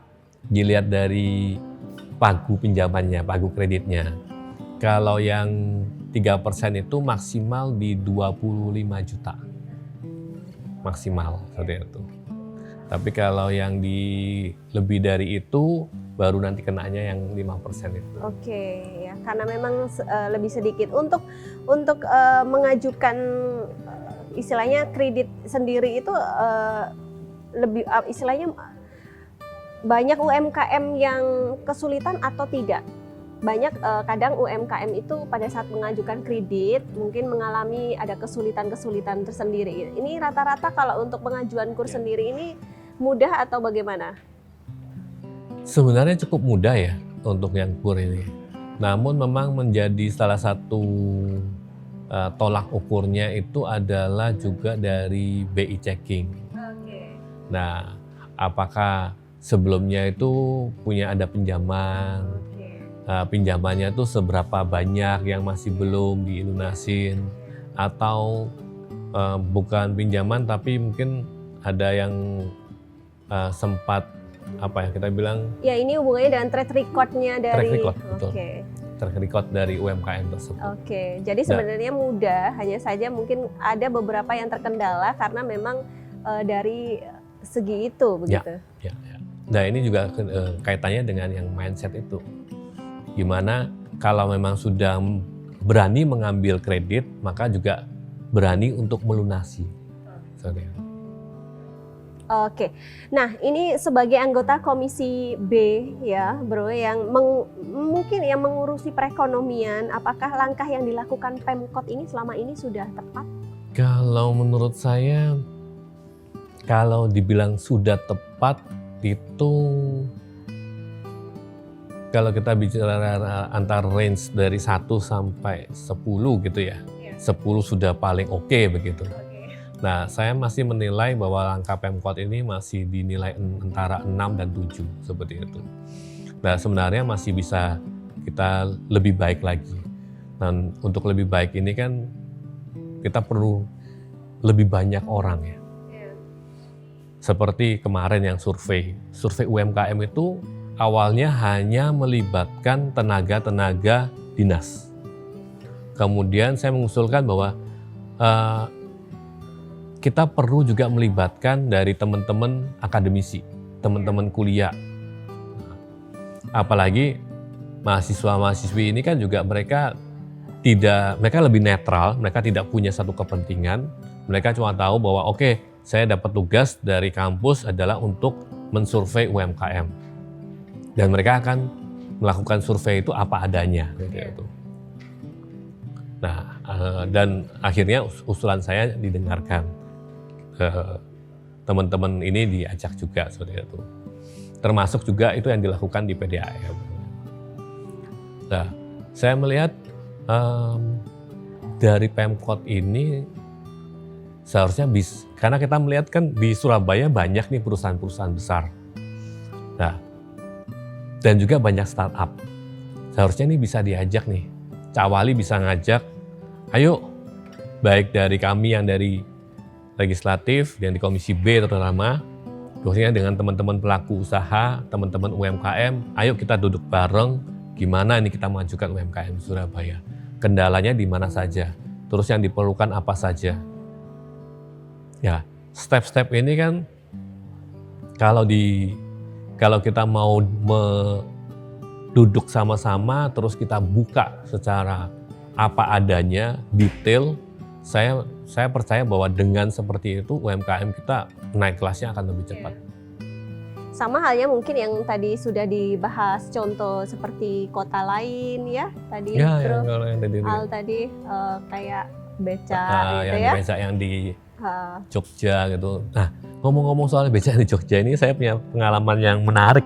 dilihat dari pagu pinjamannya, pagu kreditnya. Kalau yang 3% itu maksimal di 25 juta. Maksimal seperti itu. Tapi kalau yang lebih dari itu baru nanti kenanya yang 5% itu. Oke, ya karena memang lebih sedikit untuk mengajukan istilahnya kredit sendiri itu lebih istilahnya banyak UMKM yang kesulitan atau tidak. Banyak kadang UMKM itu pada saat mengajukan kredit mungkin mengalami ada kesulitan-kesulitan tersendiri. Ini rata-rata kalau untuk pengajuan KUR sendiri ini mudah atau bagaimana? Sebenarnya cukup mudah ya untuk yang KUR ini. Namun memang menjadi salah satu tolak ukurnya itu adalah juga dari BI checking. Nah, apakah sebelumnya itu ada pinjaman? Pinjamannya itu seberapa banyak yang masih belum dilunasin, atau bukan pinjaman tapi mungkin ada yang sempat kita bilang ya ini hubungannya dengan track recordnya dari track record dari UMKM tersebut. Oke, jadi sebenarnya mudah, hanya saja mungkin ada beberapa yang terkendala karena memang dari segi itu begitu. Ya. Nah, ini juga kaitannya dengan yang mindset itu. Gimana kalau memang sudah berani mengambil kredit, maka juga berani untuk melunasi. Oke, nah ini sebagai anggota Komisi B ya Bro, yang mungkin yang mengurusi perekonomian, apakah langkah yang dilakukan Pemkot ini selama ini sudah tepat? Kalau menurut saya, kalau dibilang sudah tepat itu, kalau kita bicara antar range dari 1 sampai 10 gitu ya, 10 sudah paling oke begitu. Nah, saya masih menilai bahwa langkah Pemkot ini masih dinilai antara 6 dan 7 seperti itu. Nah, sebenarnya masih bisa kita lebih baik lagi. Dan untuk lebih baik ini kan kita perlu lebih banyak orang ya. Seperti kemarin yang survei UMKM itu awalnya hanya melibatkan tenaga-tenaga dinas. Kemudian saya mengusulkan bahwa kita perlu juga melibatkan dari teman-teman akademisi, teman-teman kuliah. Apalagi mahasiswa-mahasiswi ini kan juga mereka lebih netral, mereka tidak punya satu kepentingan. Mereka cuma tahu bahwa oke, saya dapat tugas dari kampus adalah untuk mensurvei UMKM. Dan mereka akan melakukan survei itu apa adanya. Gitu. Nah, dan akhirnya usulan saya didengarkan. Teman-teman ini diajak juga seperti itu. Termasuk juga itu yang dilakukan di PDAM. Nah, saya melihat dari Pemkot ini seharusnya karena kita melihat kan di Surabaya banyak nih perusahaan-perusahaan besar. Nah, dan juga banyak startup. Seharusnya ini bisa diajak nih. Cak Wali bisa ngajak, ayo baik dari kami yang dari legislatif, yang di Komisi B terutama, khususnya dengan teman-teman pelaku usaha, teman-teman UMKM, ayo kita duduk bareng, gimana ini kita majukan UMKM Surabaya. Kendalanya di mana saja, terus yang diperlukan apa saja. Ya, step-step ini kan kalau kita mau duduk sama-sama, terus kita buka secara apa adanya, detail, saya percaya bahwa dengan seperti itu UMKM kita naik kelasnya akan lebih cepat. Sama halnya mungkin yang tadi sudah dibahas, contoh seperti kota lain ya tadi, Ya, Bro. yang tadi. Tadi kayak beca gitu yang ya. beca yang di Jogja gitu. Nah, ngomong-ngomong soal beca di Jogja ini, saya punya pengalaman yang menarik.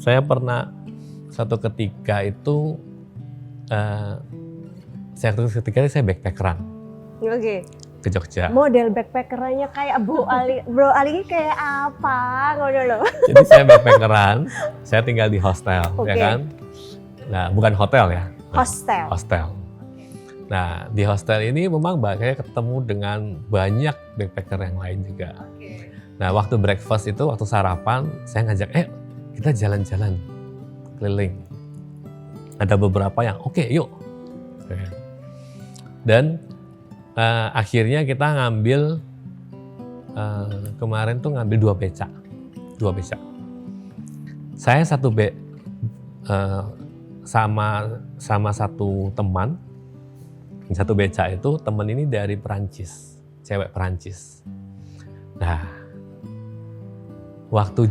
Saya pernah satu ketika itu saya backpackeran Oke. ke Jogja. Model backpackerannya kayak Bro Ali kayak apa? Ngono loh. Jadi saya backpackeran, saya tinggal di hostel, Oke. ya kan? Nah, bukan hotel ya. Hostel. Nah, di hostel ini memang saya ketemu dengan banyak backpacker yang lain juga. Nah, waktu breakfast itu, waktu sarapan, saya ngajak, kita jalan-jalan keliling. Ada beberapa yang, oke, yuk. Dan akhirnya kita ngambil, kemarin tuh ngambil dua beca. Saya sama satu teman, satu beca itu teman ini dari Perancis, cewek Perancis. Nah, waktu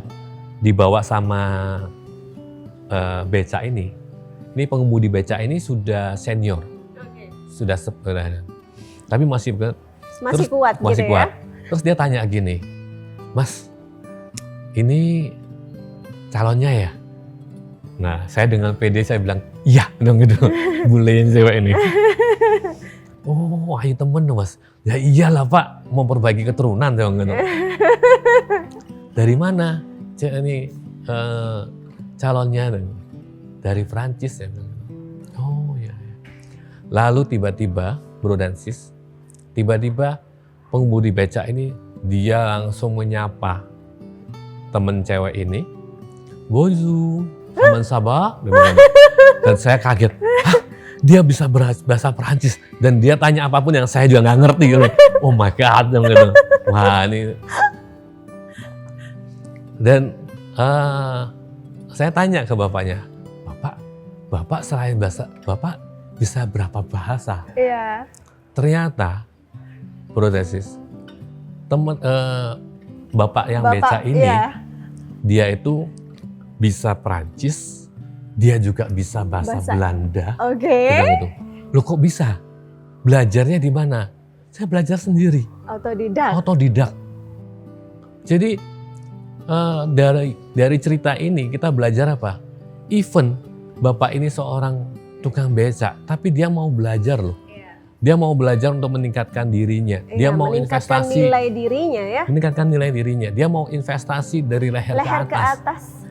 dibawa sama beca ini pengemudi beca ini sudah senior, sudah tapi masih kuat gitu ya. Terus dia tanya gini, Mas, ini calonnya ya? Nah, saya dengan pede saya bilang, iya dong gitu, bulein cewek ini. Oh, ayo temen dong Mas. Ya iyalah Pak, mau perbaiki keturunan dong gitu. Dari mana? Cek ini calonnya dari Prancis ya. Oh ya. Lalu tiba-tiba, Bro dan Sis, pengemudi beca ini dia langsung menyapa temen cewek ini, Bonjour, teman Sabah, dan saya kaget. Hah? Dia bisa bahasa Perancis dan dia tanya apapun yang saya juga nggak ngerti gitu. Oh my God, gitu. Wah ini. Dan saya tanya ke bapaknya, Bapak selain bahasa, Bapak bisa berapa bahasa? Iya. Ternyata, Bro dan Sis, bapak yang beca ini, iya, dia itu bisa Perancis, dia juga bisa bahasa Belanda. Oke. Gitu. Loh kok bisa? Belajarnya di mana? Saya belajar sendiri. Autodidak. Jadi dari cerita ini kita belajar apa? Even bapak ini seorang tukang beca, tapi dia mau belajar loh. Dia mau belajar untuk meningkatkan dirinya. Dia mau investasi. Nilai dirinya ya. Meningkatkan nilai dirinya. Dia mau investasi dari leher ke atas.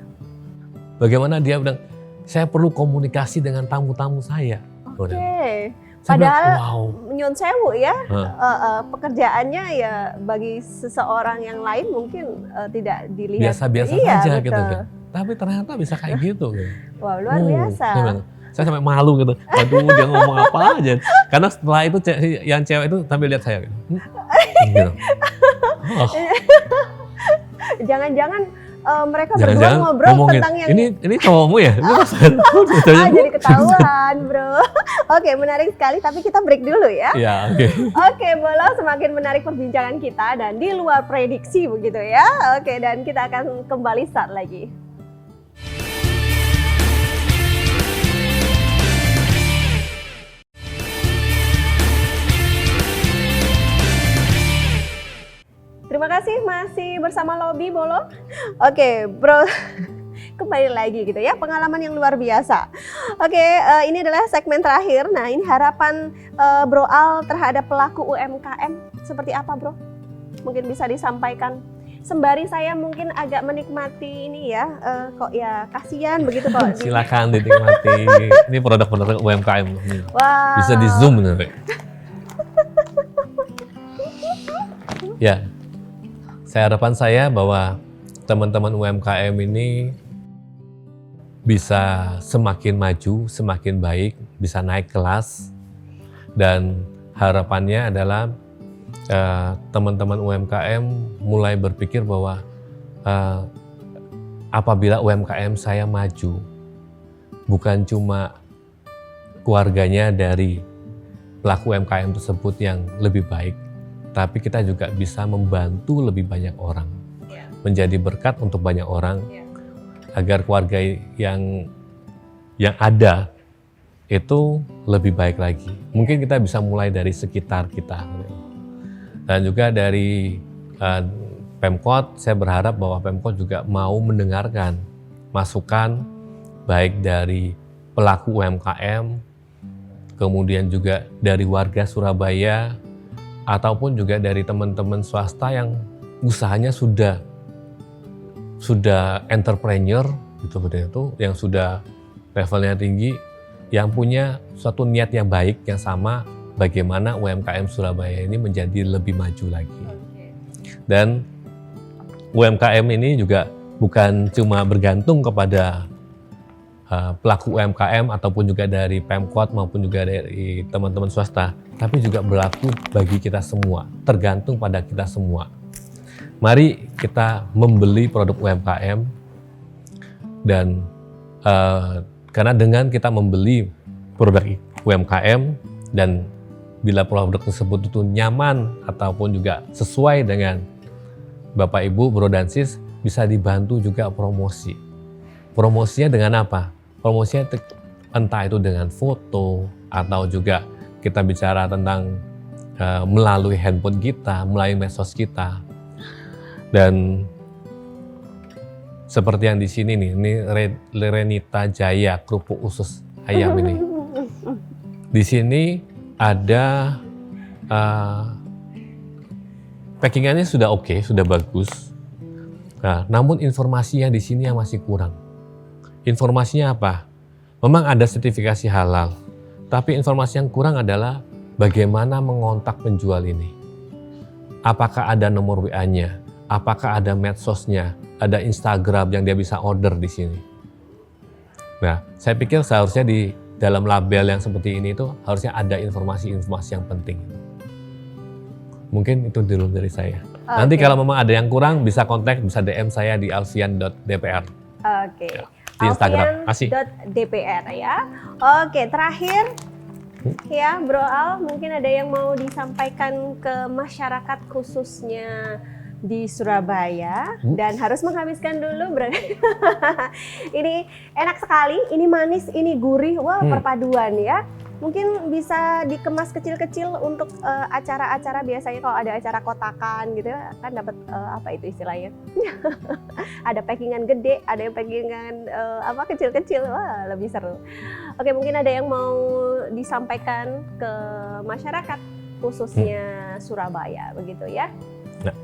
Bagaimana dia bilang, saya perlu komunikasi dengan tamu-tamu saya. Oke. Saya bilang, Padahal wow. Nyon sewu ya, Hah. pekerjaannya ya bagi seseorang yang lain mungkin tidak dilihat. Biasa-biasa Iya, saja betul. gitu kan. Tapi ternyata bisa kayak gitu. Gitu. Wow, luar biasa. Saya sampai malu gitu. Aduh, dia ngomong apa aja. Karena setelah itu yang cewek itu sambil lihat saya gitu. Gitu. Oh, Jangan-jangan mereka berdua jangan-jangan ngobrol ngomongin, tentang yang ini cowokmu ya? Ini pasanganmu? jadi ketahuan, bro. Oke, menarik sekali. Tapi kita break dulu ya. Ya, oke. Oke, Bolo, semakin menarik perbincangan kita dan di luar prediksi begitu ya. Oke, dan kita akan kembali saat lagi. Terima kasih masih bersama Lobby Bolo. Oke, bro. Kembali lagi gitu ya, pengalaman yang luar biasa. Oke, ini adalah segmen terakhir. Nah, ini harapan Bro Al terhadap pelaku UMKM seperti apa, Bro? Mungkin bisa disampaikan. Sembari saya mungkin agak menikmati ini ya, kok ya kasihan begitu kok. Silakan dinikmati. Ini produk-produk UMKM. Wow. Bisa di zoom bener. Ya, harapan saya bahwa teman-teman UMKM ini bisa semakin maju, semakin baik, bisa naik kelas, dan harapannya adalah teman-teman UMKM mulai berpikir bahwa apabila UMKM saya maju, bukan cuma keluarganya dari pelaku UMKM tersebut yang lebih baik, tapi kita juga bisa membantu lebih banyak orang, menjadi berkat untuk banyak orang, agar keluarga yang ada itu lebih baik lagi. Mungkin kita bisa mulai dari sekitar kita. Dan juga dari Pemkot, saya berharap bahwa Pemkot juga mau mendengarkan masukan baik dari pelaku UMKM, kemudian juga dari warga Surabaya, ataupun juga dari teman-teman swasta yang usahanya sudah entrepreneur gitu, yang sudah levelnya tinggi, yang punya suatu niat yang baik yang sama, bagaimana UMKM Surabaya ini menjadi lebih maju lagi. Dan UMKM ini juga bukan cuma bergantung kepada pelaku UMKM ataupun juga dari Pemkot maupun juga dari teman-teman swasta, tapi juga berlaku bagi kita semua, tergantung pada kita semua. Mari kita membeli produk UMKM, dan karena dengan kita membeli produk UMKM dan bila produk tersebut itu nyaman ataupun juga sesuai dengan Bapak Ibu, Bro dan Sis, bisa dibantu juga promosi. Promosinya dengan apa? Promosinya entah itu dengan foto atau juga kita bicara tentang melalui handphone kita, melalui medsos kita. Dan seperti yang di sini nih, ini Renita Jaya kerupuk usus ayam ini. Di sini ada packingannya sudah oke, sudah bagus. Nah, namun informasinya di sini yang masih kurang. Informasinya apa? Memang ada sertifikasi halal, tapi informasi yang kurang adalah bagaimana mengontak penjual ini. Apakah ada nomor WA-nya? Apakah ada medsosnya? Ada Instagram yang dia bisa order di sini. Nah, saya pikir seharusnya di dalam label yang seperti ini itu harusnya ada informasi-informasi yang penting. Mungkin itu dulu dari saya. Nanti kalau memang ada yang kurang bisa kontak, bisa DM saya di alfian.dpr. Oke. Ya, di Instagram. Alfian.dpr ya. Oke, terakhir ya Bro Al, mungkin ada yang mau disampaikan ke masyarakat khususnya di Surabaya dan harus menghabiskan dulu berarti. Ini enak sekali, ini manis, ini gurih, wah perpaduan ya. Mungkin bisa dikemas kecil-kecil untuk acara-acara, biasanya kalau ada acara kotakan gitu kan dapat apa itu istilahnya? Ada packingan gede, ada yang packingan kecil-kecil, wah lebih seru. Oke, mungkin ada yang mau disampaikan ke masyarakat khususnya Surabaya begitu ya. Nah,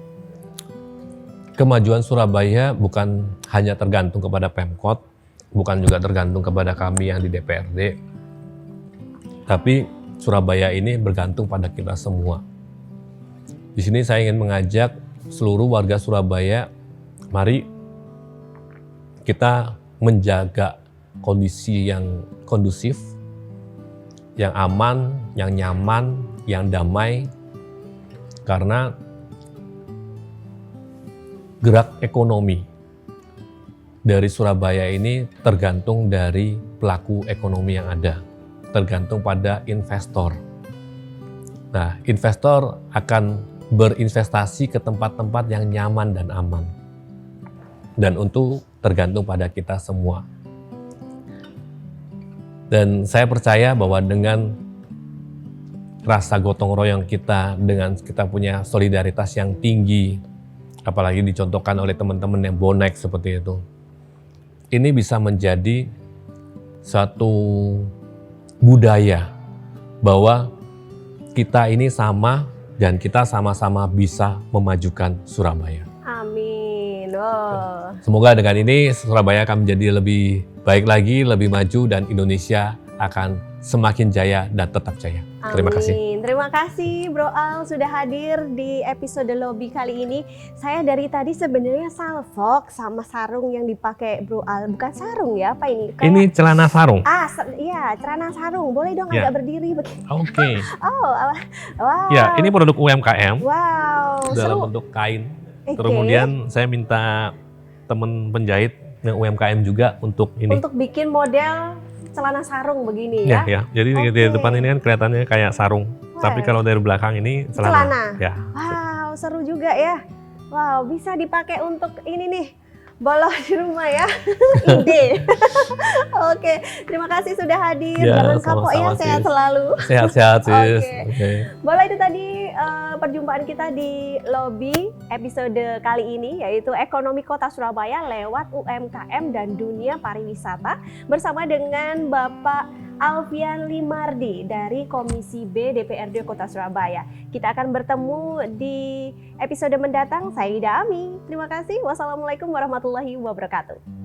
kemajuan Surabaya bukan hanya tergantung kepada Pemkot, bukan juga tergantung kepada kami yang di DPRD. Tapi Surabaya ini bergantung pada kita semua. Di sini saya ingin mengajak seluruh warga Surabaya, mari kita menjaga kondisi yang kondusif, yang aman, yang nyaman, yang damai, karena gerak ekonomi dari Surabaya ini tergantung dari pelaku ekonomi yang ada, tergantung pada investor. Nah, investor akan berinvestasi ke tempat-tempat yang nyaman dan aman. Dan untuk tergantung pada kita semua. Dan saya percaya bahwa dengan rasa gotong royong kita, dengan kita punya solidaritas yang tinggi, apalagi dicontohkan oleh teman-teman yang bonek seperti itu, ini bisa menjadi satu budaya bahwa kita ini sama dan kita sama-sama bisa memajukan Surabaya. Amin. Oh. Semoga dengan ini Surabaya akan menjadi lebih baik lagi, lebih maju, dan Indonesia akan semakin jaya dan tetap jaya. Terima kasih. Amin. Terima kasih Bro Al sudah hadir di episode Lobby kali ini. Saya dari tadi sebenarnya salfok sama sarung yang dipakai Bro Al. Bukan sarung ya, apa ini? Ini celana sarung. Iya, celana sarung. Boleh dong Ya. agak berdiri begini. Oke. Oh, wow. Ya, ini produk UMKM Wow, dalam seru. bentuk kain. Oke. Kemudian saya minta teman penjahit yang UMKM juga untuk ini. Untuk bikin model celana sarung begini Ya, ya. ya. Jadi di Oke. depan ini kan kelihatannya kayak sarung. Wah. Tapi kalau dari belakang ini celana. Celana. Ya. Wow, seru juga ya. Wow, bisa dipakai untuk ini nih, bolos di rumah ya. Ide. Oke, terima kasih sudah hadir. Ya, Jangan kapok ya, sama-sama, sehat sis. selalu. Sehat-sehat, sis. Oke. Oke. Boleh, itu tadi perjumpaan kita di Lobby episode kali ini, yaitu Ekonomi Kota Surabaya lewat UMKM dan dunia pariwisata bersama dengan Bapak Alfian Limardi dari Komisi B DPRD Kota Surabaya. Kita akan bertemu di episode mendatang. Saya Ida Ami. Terima kasih. Wassalamualaikum warahmatullahi wabarakatuh.